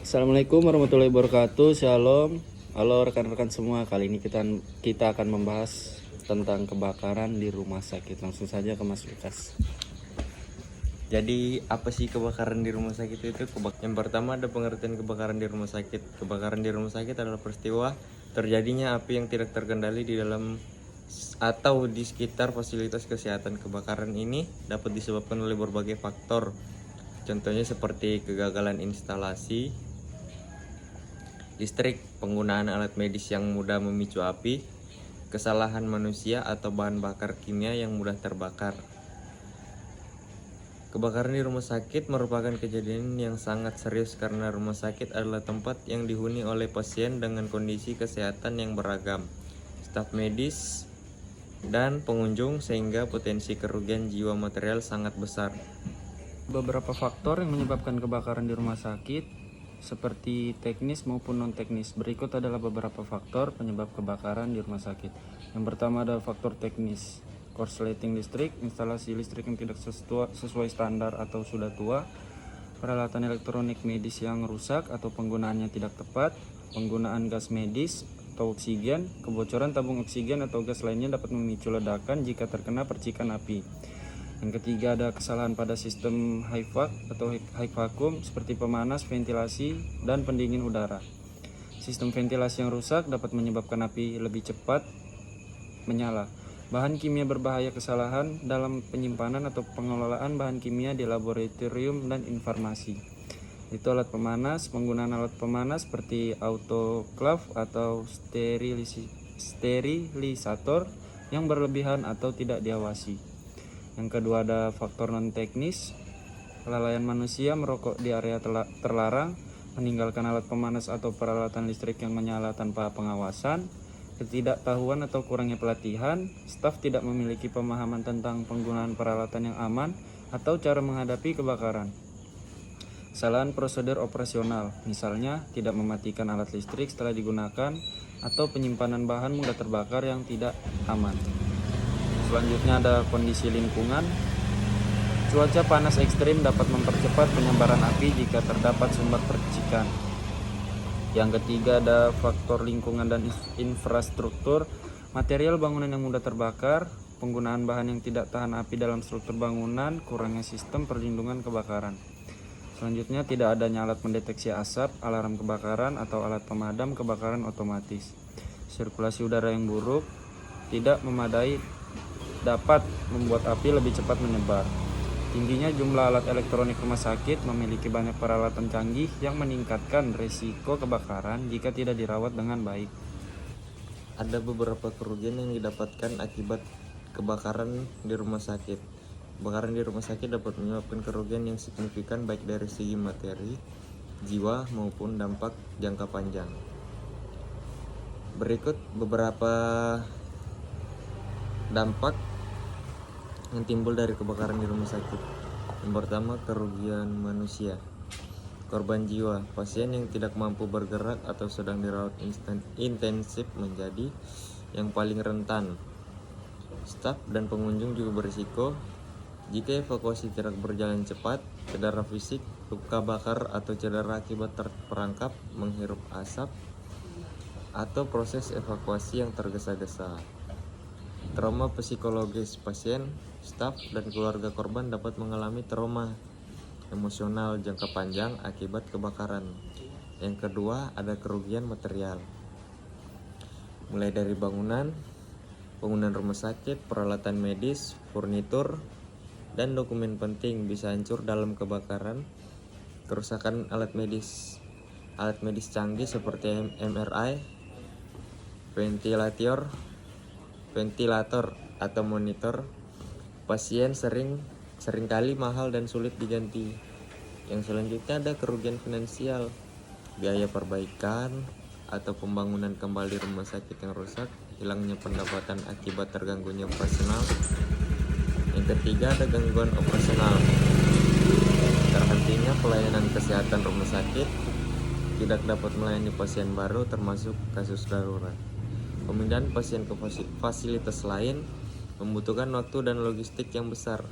Assalamualaikum warahmatullahi wabarakatuh. Shalom. Halo rekan-rekan semua. Kali ini kita akan membahas tentang kebakaran di rumah sakit. Langsung saja ke Mas Lukas. Jadi apa sih kebakaran di rumah sakit itu? Yang pertama ada pengertian kebakaran di rumah sakit. Kebakaran di rumah sakit adalah peristiwa terjadinya api yang tidak terkendali di dalam atau di sekitar fasilitas kesehatan. Kebakaran ini dapat disebabkan oleh berbagai faktor. Contohnya seperti kegagalan instalasi listrik, penggunaan alat medis yang mudah memicu api, kesalahan manusia atau bahan bakar kimia yang mudah terbakar. Kebakaran di rumah sakit merupakan kejadian yang sangat serius karena rumah sakit adalah tempat yang dihuni oleh pasien dengan kondisi kesehatan yang beragam, staf medis, dan pengunjung, sehingga potensi kerugian jiwa material sangat besar. Beberapa faktor yang menyebabkan kebakaran di rumah sakit seperti teknis maupun non-teknis. Berikut adalah beberapa faktor penyebab kebakaran di rumah sakit. Yang pertama ada faktor teknis. Korsleting listrik, instalasi listrik yang tidak sesuai standar atau sudah tua, peralatan elektronik medis yang rusak atau penggunaannya tidak tepat, penggunaan gas medis atau oksigen, kebocoran tabung oksigen atau gas lainnya dapat memicu ledakan jika terkena percikan api. Yang ketiga ada kesalahan pada sistem HVAC atau high vacuum seperti pemanas, ventilasi, dan pendingin udara. Sistem ventilasi yang rusak dapat menyebabkan api lebih cepat menyala. Bahan kimia berbahaya, kesalahan dalam penyimpanan atau pengelolaan bahan kimia di laboratorium dan informasi. Itu alat pemanas, penggunaan alat pemanas seperti autoclave atau sterilisator yang berlebihan atau tidak diawasi. Yang kedua ada faktor non-teknis, kelalaian manusia merokok di area terlarang, meninggalkan alat pemanas atau peralatan listrik yang menyala tanpa pengawasan, ketidaktahuan atau kurangnya pelatihan, staf tidak memiliki pemahaman tentang penggunaan peralatan yang aman atau cara menghadapi kebakaran. Kesalahan prosedur operasional, misalnya tidak mematikan alat listrik setelah digunakan atau penyimpanan bahan mudah terbakar yang tidak aman. Selanjutnya ada kondisi lingkungan. Cuaca panas ekstrim dapat mempercepat penyebaran api jika terdapat sumber percikan. Yang ketiga ada faktor lingkungan dan infrastruktur. Material bangunan yang mudah terbakar, penggunaan bahan yang tidak tahan api dalam struktur bangunan, kurangnya sistem perlindungan kebakaran. Selanjutnya tidak adanya alat mendeteksi asap, alarm kebakaran, atau alat pemadam kebakaran otomatis. Sirkulasi udara yang buruk tidak memadai dapat membuat api lebih cepat menyebar. Tingginya jumlah alat elektronik rumah sakit memiliki banyak peralatan canggih yang meningkatkan risiko kebakaran jika tidak dirawat dengan baik. Ada beberapa kerugian yang didapatkan akibat kebakaran di rumah sakit. Kebakaran di rumah sakit dapat menyebabkan kerugian yang signifikan baik dari segi materi, jiwa, maupun dampak jangka panjang. Berikut beberapa dampak yang timbul dari kebakaran di rumah sakit. Yang pertama, kerugian manusia. Korban jiwa, pasien yang tidak mampu bergerak atau sedang dirawat intensif menjadi yang paling rentan. Staf dan pengunjung juga berisiko jika evakuasi tidak berjalan cepat, cedera fisik, luka bakar atau cedera akibat terperangkap menghirup asap, atau proses evakuasi yang tergesa-gesa. Trauma psikologis, pasien, staf, dan keluarga korban dapat mengalami trauma emosional jangka panjang akibat kebakaran. Yang kedua ada kerugian material, mulai dari bangunan rumah sakit, peralatan medis, furnitur, dan dokumen penting bisa hancur dalam kebakaran. Kerusakan alat medis canggih seperti MRI, ventilator atau monitor pasien seringkali mahal dan sulit diganti. Yang selanjutnya ada kerugian finansial, biaya perbaikan atau pembangunan kembali rumah sakit yang rusak, hilangnya pendapatan akibat terganggunya operasional. Yang ketiga ada gangguan operasional, terhentinya pelayanan kesehatan rumah sakit, tidak dapat melayani pasien baru termasuk kasus darurat. Pemindahan pasien ke fasilitas lain membutuhkan waktu dan logistik yang besar.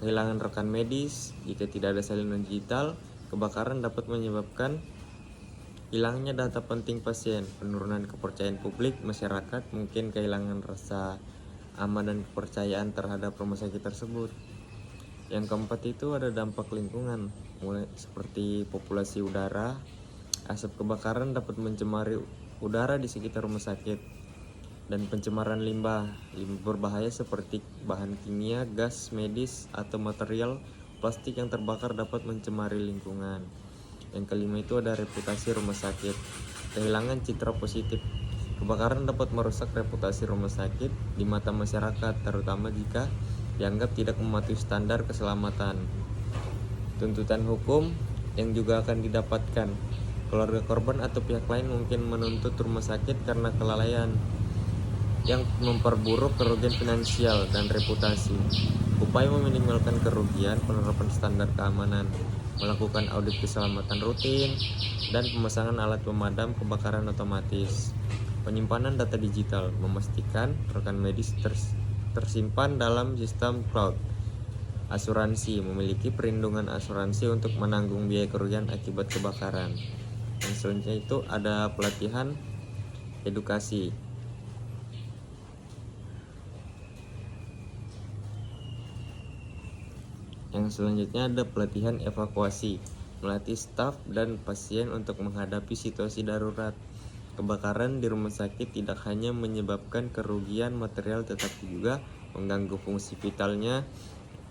Kehilangan rekan medis, jika tidak ada salinan digital, kebakaran dapat menyebabkan Hilangnya data penting pasien, penurunan kepercayaan publik masyarakat, mungkin kehilangan rasa aman dan kepercayaan terhadap rumah sakit tersebut. Yang keempat itu ada dampak lingkungan, mulai seperti populasi udara. Asap kebakaran dapat mencemari udara di sekitar rumah sakit, dan pencemaran limbah berbahaya seperti bahan kimia, gas medis, atau material plastik yang terbakar dapat mencemari lingkungan. Yang kelima itu ada reputasi rumah sakit, kehilangan citra positif. Kebakaran dapat merusak reputasi rumah sakit di mata masyarakat, terutama jika dianggap tidak mematuhi standar keselamatan. Tuntutan hukum yang juga akan didapatkan. Keluarga korban atau pihak lain mungkin menuntut rumah sakit karena kelalaian yang memperburuk kerugian finansial dan reputasi. Upaya meminimalkan kerugian, penerapan standar keamanan, melakukan audit keselamatan rutin, dan pemasangan alat pemadam kebakaran otomatis. Penyimpanan data digital, memastikan rekan medis tersimpan dalam sistem cloud. Asuransi, memiliki perlindungan asuransi untuk menanggung biaya kerugian akibat kebakaran. Yang selanjutnya itu ada pelatihan edukasi. Yang selanjutnya ada pelatihan evakuasi, melatih staf dan pasien untuk menghadapi situasi darurat. Kebakaran di rumah sakit tidak hanya menyebabkan kerugian material tetapi juga mengganggu fungsi vitalnya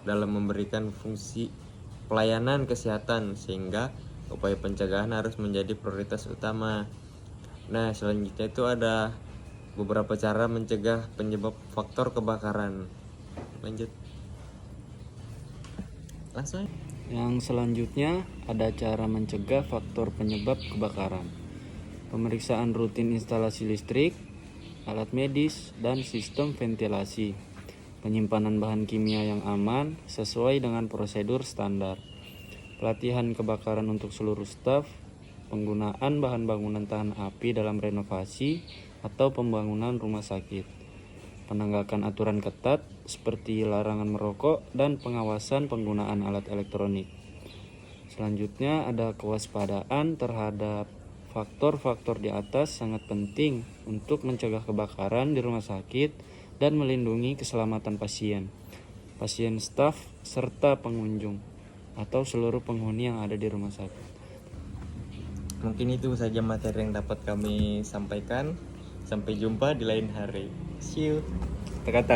dalam memberikan fungsi pelayanan kesehatan, sehingga upaya pencegahan harus menjadi prioritas utama. Nah, selanjutnya itu ada beberapa cara mencegah penyebab faktor kebakaran. Lanjut. Langsung. Yang selanjutnya ada cara mencegah faktor penyebab kebakaran. Pemeriksaan rutin instalasi listrik, alat medis, dan sistem ventilasi. Penyimpanan bahan kimia yang aman sesuai dengan prosedur standar. Pelatihan kebakaran untuk seluruh staf. Penggunaan bahan bangunan tahan api dalam renovasi atau pembangunan rumah sakit. Penegakan aturan ketat seperti larangan merokok dan pengawasan penggunaan alat elektronik. Selanjutnya ada kewaspadaan terhadap faktor-faktor di atas sangat penting untuk mencegah kebakaran di rumah sakit dan melindungi keselamatan pasien, staf, serta pengunjung atau seluruh penghuni yang ada di rumah sakit. Mungkin itu saja materi yang dapat kami sampaikan. Sampai jumpa di lain hari. See you. Kata-kata